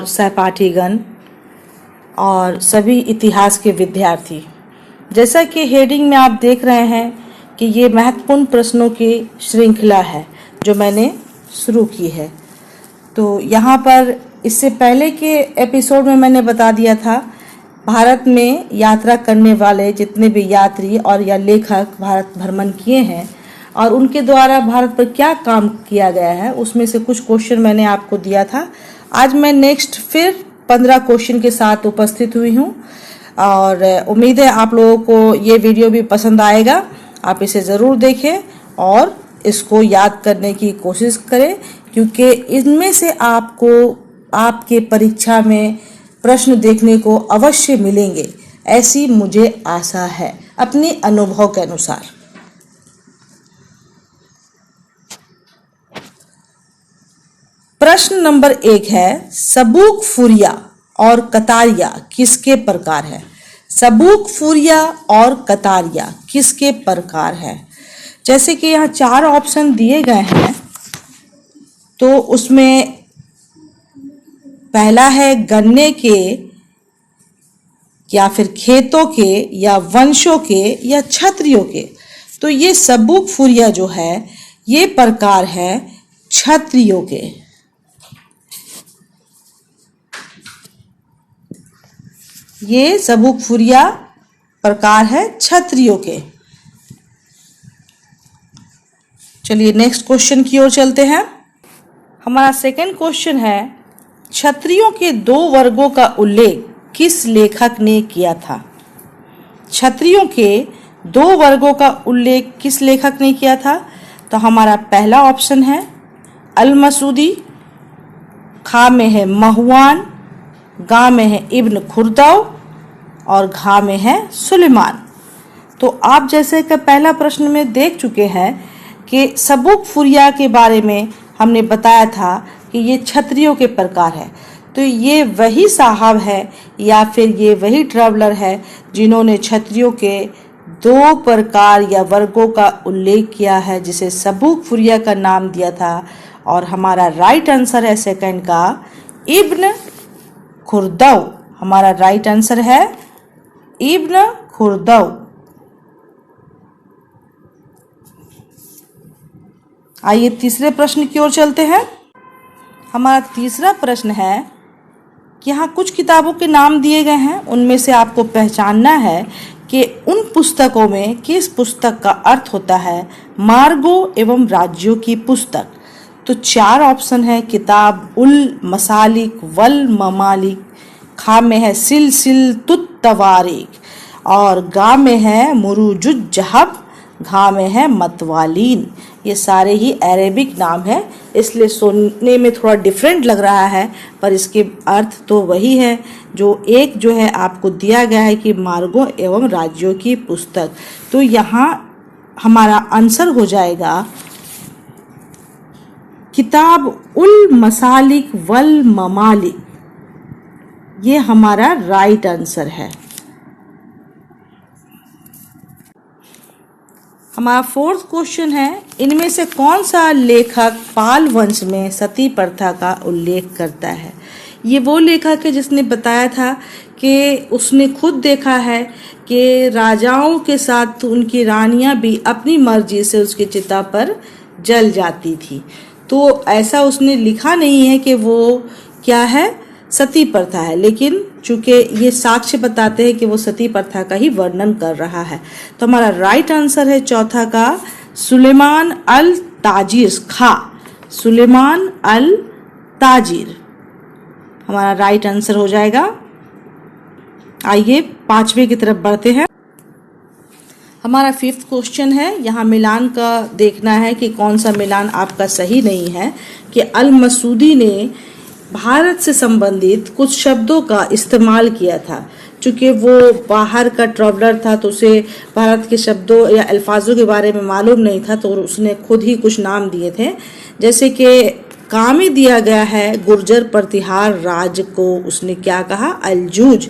और सहपाठीगण और सभी इतिहास के विद्यार्थी, जैसा कि हेडिंग में आप देख रहे हैं कि ये महत्वपूर्ण प्रश्नों की श्रृंखला है जो मैंने शुरू की है। तो यहाँ पर इससे पहले के एपिसोड में मैंने बता दिया था भारत में यात्रा करने वाले जितने भी यात्री और या लेखक भारत भ्रमण किए हैं और उनके द्वारा भारत पर क्या काम किया गया है, उसमें से कुछ क्वेश्चन मैंने आपको दिया था। आज मैं नेक्स्ट फिर 15 क्वेश्चन के साथ उपस्थित हुई हूँ और उम्मीद है आप लोगों को ये वीडियो भी पसंद आएगा। आप इसे ज़रूर देखें और इसको याद करने की कोशिश करें, क्योंकि इनमें से आपको आपके परीक्षा में प्रश्न देखने को अवश्य मिलेंगे, ऐसी मुझे आशा है अपने अनुभव के अनुसार। प्रश्न नंबर 1 है, सबूक फुरिया और कतारिया किसके प्रकार है? सबूक फुरिया और कतारिया किसके प्रकार है? जैसे कि यहाँ 4 ऑप्शन दिए गए हैं, तो उसमें पहला है गन्ने के या फिर खेतों के या वंशों के या क्षत्रियों के। तो ये सबूक फुरिया जो है ये प्रकार है क्षत्रियों के। ये सबूक फुरिया प्रकार है क्षत्रियों के। चलिए नेक्स्ट क्वेश्चन की ओर चलते हैं। हमारा सेकंड क्वेश्चन है, क्षत्रियों के 2 वर्गों का उल्लेख किस लेखक ने किया था? क्षत्रियों के 2 वर्गों का उल्लेख किस लेखक ने किया था? तो हमारा पहला ऑप्शन है अल-मसूदी, खा में है महुआन, गा में है इब्न खुर्दव और घा में है सुलेमान। तो आप जैसे कि पहला प्रश्न में देख चुके हैं कि सबूक फुरिया के बारे में हमने बताया था कि ये क्षत्रियों के प्रकार है। तो ये वही साहब है या फिर ये वही ट्रैवलर है जिन्होंने क्षत्रियों के 2 प्रकार या वर्गों का उल्लेख किया है, जिसे सबूक फुरिया का नाम दिया था। और हमारा राइट आंसर है सेकंड का इब्न खुर्दव। हमारा राइट आंसर है इब्न खुर्दव। आइए तीसरे प्रश्न की ओर चलते हैं। हमारा तीसरा प्रश्न है कि यहाँ कुछ किताबों के नाम दिए गए हैं, उनमें से आपको पहचानना है कि उन पुस्तकों में किस पुस्तक का अर्थ होता है मार्गों एवं राज्यों की पुस्तक। तो 4 ऑप्शन है, किताब उल मसालिक वल ममालिक, खा में है सिल तुत तवारीख और गा में है मुरुजुज जहब, घा में है मतवालीन। ये सारे ही अरेबिक नाम है, इसलिए सुनने में थोड़ा डिफरेंट लग रहा है, पर इसके अर्थ तो वही है। जो है आपको दिया गया है कि मार्गों एवं राज्यों की पुस्तक। तो यहाँ हमारा आंसर हो जाएगा किताब उल मसालिक वल ममालिक। ये हमारा राइट आंसर है। हमारा 4th क्वेश्चन है, इनमें से कौन सा लेखक पाल वंश में सती प्रथा का उल्लेख करता है? ये वो लेखक है जिसने बताया था कि उसने खुद देखा है कि राजाओं के साथ उनकी रानियां भी अपनी मर्जी से उसकी चिता पर जल जाती थी। तो ऐसा उसने लिखा नहीं है कि वो क्या है सती प्रथा है, लेकिन चूंकि ये साक्ष्य बताते हैं कि वो सती प्रथा का ही वर्णन कर रहा है। तो हमारा राइट आंसर है चौथा का सुलेमान अल ताजिर, खा सुलेमान अल ताजिर हमारा राइट आंसर हो जाएगा। आइए 5वें की तरफ बढ़ते हैं। हमारा 5th क्वेश्चन है, यहाँ मिलान का देखना है कि कौन सा मिलान आपका सही नहीं है। कि अल मसूदी ने भारत से संबंधित कुछ शब्दों का इस्तेमाल किया था। चूंकि वो बाहर का ट्रैवलर था तो उसे भारत के शब्दों या अल्फाजों के बारे में मालूम नहीं था, तो उसने खुद ही कुछ नाम दिए थे। जैसे कि का में दिया गया है गुर्जर प्रतिहार राज को उसने क्या कहा अलजूज।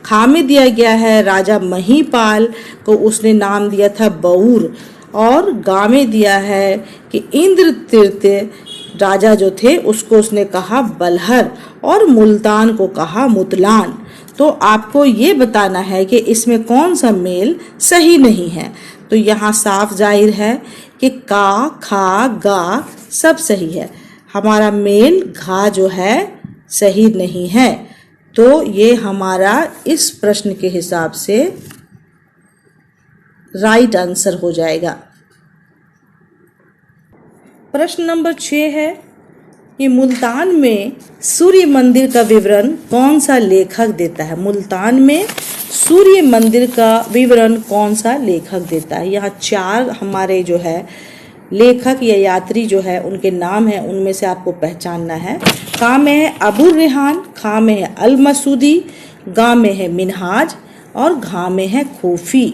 खा में दिया गया है राजा महीपाल को उसने नाम दिया था बऊर। और गा में दिया है कि इंद्र तीर्थ राजा जो थे उसको उसने कहा बलहर। और मुल्तान को कहा मुतलान। तो आपको ये बताना है कि इसमें कौन सा मेल सही नहीं है। तो यहाँ साफ जाहिर है कि का, खा, गा सब सही है। हमारा मेल घा जो है सही नहीं है। तो ये हमारा इस प्रश्न के हिसाब से राइट आंसर हो जाएगा। प्रश्न नंबर 6 है कि मुल्तान में सूर्य मंदिर का विवरण कौन सा लेखक देता है। मुल्तान में सूर्य मंदिर का विवरण कौन सा लेखक देता है। यहाँ 4 हमारे जो है लेखक या यात्री जो है उनके नाम है, उनमें से आपको पहचानना है। का में है अबू रेहान, खा में है अल मसूदी, गा में है मिनहाज और घा में है खूफी।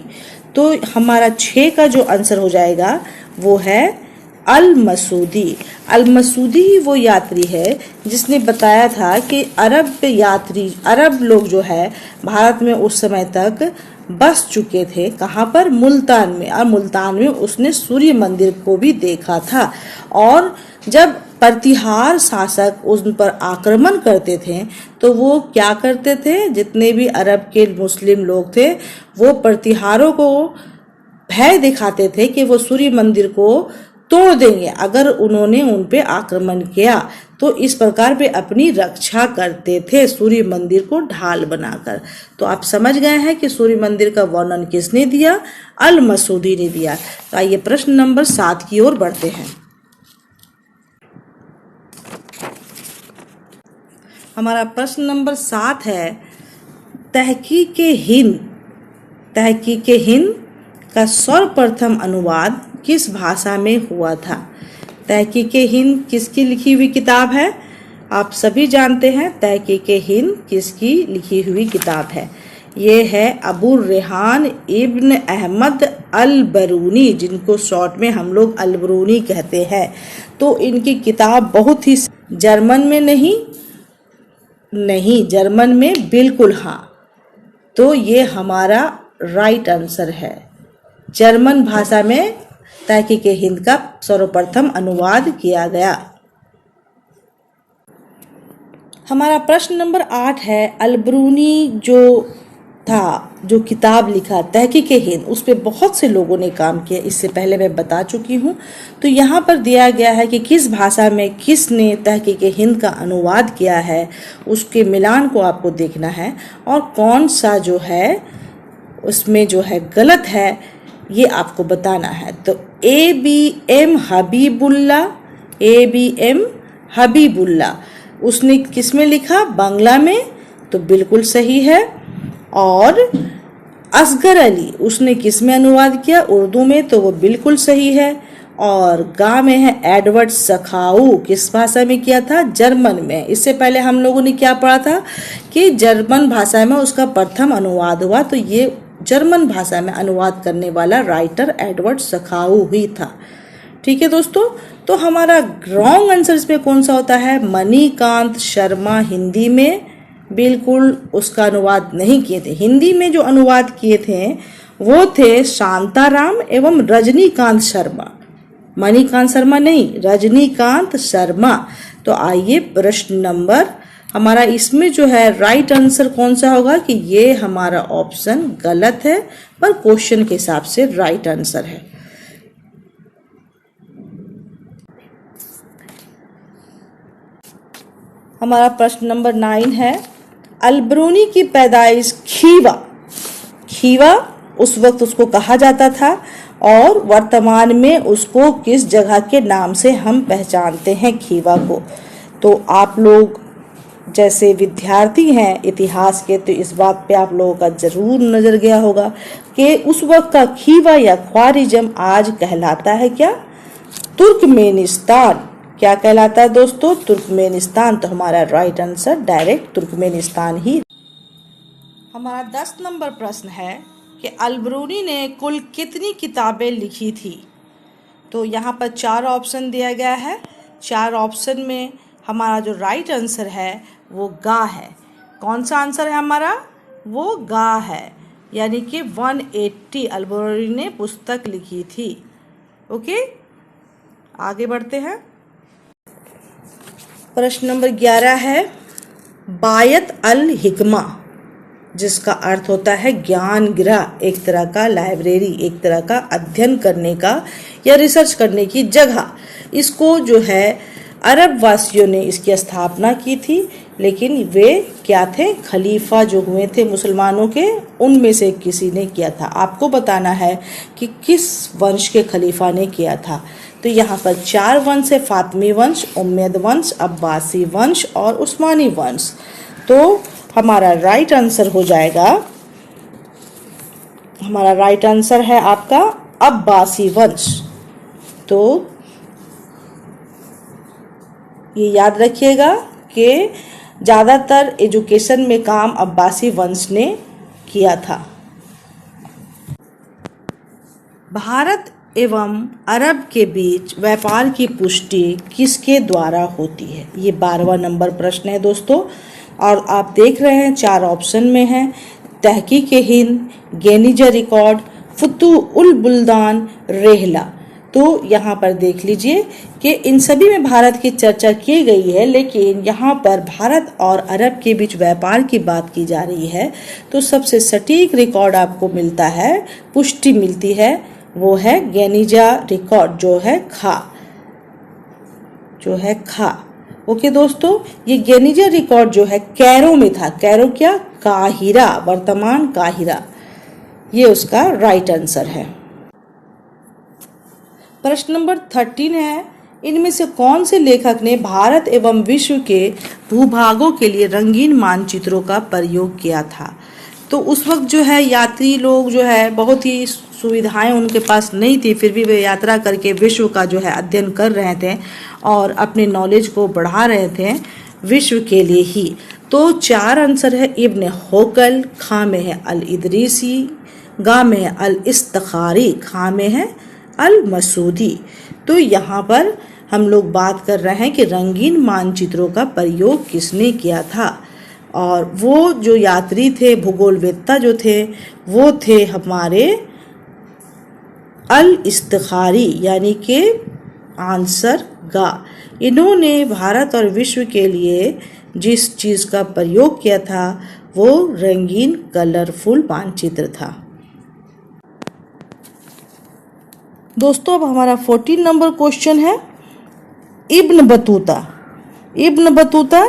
तो हमारा 6 का जो आंसर हो जाएगा वो है अल मसूदी। अल मसूदी ही वो यात्री है जिसने बताया था कि अरब लोग जो है भारत में उस समय तक बस चुके थे। कहाँ पर? मुल्तान में। और मुल्तान में उसने सूर्य मंदिर को भी देखा था। और जब प्रतिहार शासक उन पर आक्रमण करते थे तो वो क्या करते थे, जितने भी अरब के मुस्लिम लोग थे वो प्रतिहारों को भय दिखाते थे कि वो सूर्य मंदिर को तोड़ देंगे अगर उन्होंने उन पे आक्रमण किया। तो इस प्रकार वे अपनी रक्षा करते थे सूर्य मंदिर को ढाल बनाकर। तो आप समझ गए हैं कि सूर्य मंदिर का वर्णन किसने दिया? अल मसूदी ने दिया। तो आइए प्रश्न नंबर 7 की ओर बढ़ते हैं। हमारा प्रश्न नंबर 7 है तहकीक-ए-हिंद का सर्वप्रथम अनुवाद किस भाषा में हुआ था? तहकीक-ए-हिंद किसकी लिखी हुई किताब है? आप सभी जानते हैं तहकीक-ए-हिंद किसकी लिखी हुई किताब है। ये है अबू रेहान इब्न अहमद अल बरूनी, जिनको शॉर्ट में हम लोग अल बरूनी कहते हैं। तो इनकी किताब बहुत ही जर्मन में नहीं जर्मन में बिल्कुल हाँ। तो ये हमारा राइट आंसर है। जर्मन भाषा में तहकीक-ए-हिंद का सर्वप्रथम अनुवाद किया गया। हमारा प्रश्न नंबर 8 है अल बरूनी जो किताब लिखा तहकीक-ए-हिंद, उस पर बहुत से लोगों ने काम किया, इससे पहले मैं बता चुकी हूँ। तो यहाँ पर दिया गया है कि किस भाषा में किसने तहकीक-ए-हिंद का अनुवाद किया है, उसके मिलान को आपको देखना है और कौन सा जो है उसमें जो है गलत है ये आपको बताना है। तो ABM हबीबुल्ला उसने किस में लिखा? बांग्ला में। तो बिल्कुल सही है। और असगर अली उसने किस में अनुवाद किया? उर्दू में। तो वो बिल्कुल सही है। और गा में है एडवर्ड सखाऊ, किस भाषा में किया था? जर्मन में। इससे पहले हम लोगों ने क्या पढ़ा था कि जर्मन भाषा में उसका प्रथम अनुवाद हुआ। तो ये जर्मन भाषा में अनुवाद करने वाला राइटर एडवर्ड सखाऊ ही था। ठीक है दोस्तों। तो हमारा रॉन्ग आंसर इसमें कौन सा होता है? मणिकांत शर्मा हिंदी में बिल्कुल उसका अनुवाद नहीं किए थे। हिंदी में जो अनुवाद किए थे वो थे शांताराम एवं रजनीकांत शर्मा। मणिकांत शर्मा नहीं, रजनीकांत शर्मा। तो आइए प्रश्न नंबर हमारा इसमें जो है राइट आंसर कौन सा होगा कि ये हमारा ऑप्शन गलत है, पर क्वेश्चन के हिसाब से राइट आंसर है। हमारा प्रश्न नंबर 9 है अल बरूनी की पैदाइश खीवा उस वक्त उसको कहा जाता था और वर्तमान में उसको किस जगह के नाम से हम पहचानते हैं खीवा को? तो आप लोग जैसे विद्यार्थी हैं इतिहास के, तो इस बात पे आप लोगों का जरूर नजर गया होगा कि उस वक्त का खीवा या ख्वारिज्म आज कहलाता है क्या? तुर्कमेनिस्तान। क्या कहलाता है दोस्तों? तुर्कमेनिस्तान। तो हमारा राइट आंसर डायरेक्ट तुर्कमेनिस्तान ही। हमारा 10 नंबर प्रश्न है कि अल बरूनी ने कुल कितनी किताबें लिखी थी? तो यहाँ पर 4 ऑप्शन दिया गया है। 4 ऑप्शन में हमारा जो राइट आंसर है वो गा है। कौन सा आंसर है हमारा? वो गा है। यानी कि 180 अल बरूनी ने पुस्तक लिखी थी। ओके, आगे बढ़ते हैं। प्रश्न नंबर 11 है बायत अल हिकमा, जिसका अर्थ होता है ज्ञान गृह, एक तरह का लाइब्रेरी, एक तरह का अध्ययन करने का या रिसर्च करने की जगह। इसको जो है अरब वासियों ने इसकी स्थापना की थी, लेकिन वे क्या थे, खलीफा जो हुए थे मुसलमानों के, उनमें से किसी ने किया था। आपको बताना है कि किस वंश के खलीफा ने किया था। तो यहाँ पर 4 वंश है, फातमी वंश, उम्मयद वंश, अब्बासी वंश और उस्मानी वंश। तो हमारा राइट आंसर हो जाएगा, हमारा राइट आंसर है आपका अब्बासी वंश। तो ये याद रखिएगा कि ज़्यादातर एजुकेशन में काम अब्बासी वंश ने किया था। भारत एवं अरब के बीच व्यापार की पुष्टि किसके द्वारा होती है? ये 12वां नंबर प्रश्न है दोस्तों। और आप देख रहे हैं 4 ऑप्शन में है, तहकीक-ए-हिंद, गेनिजा रिकॉर्ड, फुतुह-उल बुल्दान, रेहला। तो यहाँ पर देख लीजिए कि इन सभी में भारत की चर्चा की गई है, लेकिन यहाँ पर भारत और अरब के बीच व्यापार की बात की जा रही है। तो सबसे सटीक रिकॉर्ड आपको मिलता है, पुष्टि मिलती है, वो है गेनिजा रिकॉर्ड, जो है खा। ओके दोस्तों, ये गेनिजा रिकॉर्ड जो है कैरो में था। कैरो क्या? काहिरा, वर्तमान काहिरा। ये उसका राइट आंसर है। प्रश्न नंबर 13 है, इनमें से कौन से लेखक ने भारत एवं विश्व के भूभागों के लिए रंगीन मानचित्रों का प्रयोग किया था? तो उस वक्त जो है यात्री लोग जो है बहुत ही सुविधाएं उनके पास नहीं थी, फिर भी वे यात्रा करके विश्व का जो है अध्ययन कर रहे थे और अपने नॉलेज को बढ़ा रहे थे विश्व के लिए ही। तो 4 आंसर है, इब्न होकल, खा में है अल इदरीसी, गा में है अल इस्तखारी, खा में है अल मसूदी। तो यहाँ पर हम लोग बात कर रहे हैं कि रंगीन मानचित्रों का प्रयोग किसने किया था, और वो जो यात्री थे, भूगोलवेत्ता जो थे, वो थे हमारे अल इस्तखारी, यानी कि आंसर गा। इन्होंने भारत और विश्व के लिए जिस चीज़ का प्रयोग किया था वो रंगीन कलरफुल मानचित्र था। दोस्तों अब हमारा 14 नंबर क्वेश्चन है, इब्न बतूता। इब्न बतूता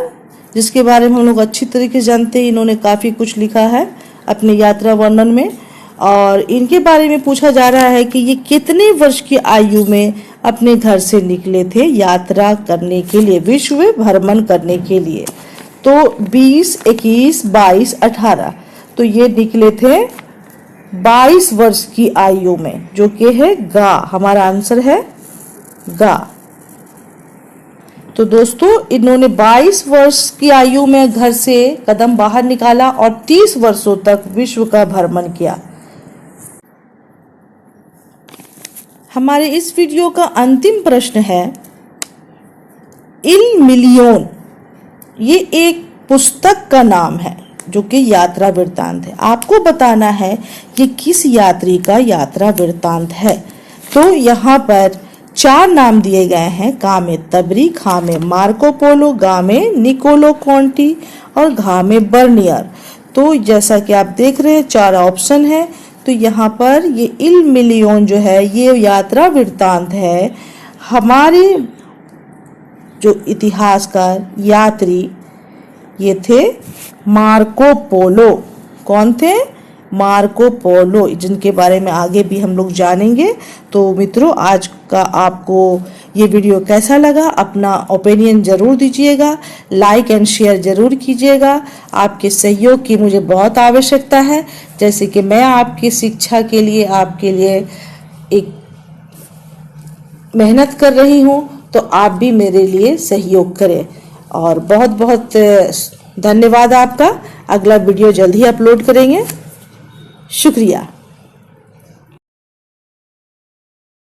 जिसके बारे में हम लोग अच्छी तरीके से जानते हैं, इन्होंने काफ़ी कुछ लिखा है अपने यात्रा वर्णन में, और इनके बारे में पूछा जा रहा है कि ये कितने वर्ष की आयु में अपने घर से निकले थे यात्रा करने के लिए, विश्व भ्रमण करने के लिए। तो 20, 21, 22, 18, तो ये निकले थे 22 वर्ष की आयु में, जो कि है गा। हमारा आंसर है गा। तो दोस्तों इन्होंने 22 वर्ष की आयु में घर से कदम बाहर निकाला और 30 वर्षों तक विश्व का भ्रमण किया। हमारे इस वीडियो का अंतिम प्रश्न है, इल मिलियन, ये एक पुस्तक का नाम है जो कि यात्रा वृत्तांत है। आपको बताना है ये किस यात्री का यात्रा वृत्तांत है। तो यहाँ पर 4 नाम दिए गए हैं, का में तबरी, खा में मार्को पोलो, गा में निकोलो कॉन्टी और घा में बर्नियर। तो जैसा कि आप देख रहे हैं 4 ऑप्शन है। तो यहाँ पर ये इल मिलियन जो है ये यात्रा वृत्तांत है। हमारे जो इतिहासकार यात्री ये थे मार्को पोलो। कौन थे? मार्को पोलो, जिनके बारे में आगे भी हम लोग जानेंगे। तो मित्रों आज का आपको ये वीडियो कैसा लगा, अपना ओपिनियन जरूर दीजिएगा, लाइक एंड शेयर जरूर कीजिएगा। आपके सहयोग की मुझे बहुत आवश्यकता है, जैसे कि मैं आपकी शिक्षा के लिए आपके लिए एक मेहनत कर रही हूँ, तो आप भी मेरे लिए सहयोग करें। और बहुत बहुत धन्यवाद आपका। अगला वीडियो जल्द ही अपलोड करेंगे। शुक्रिया।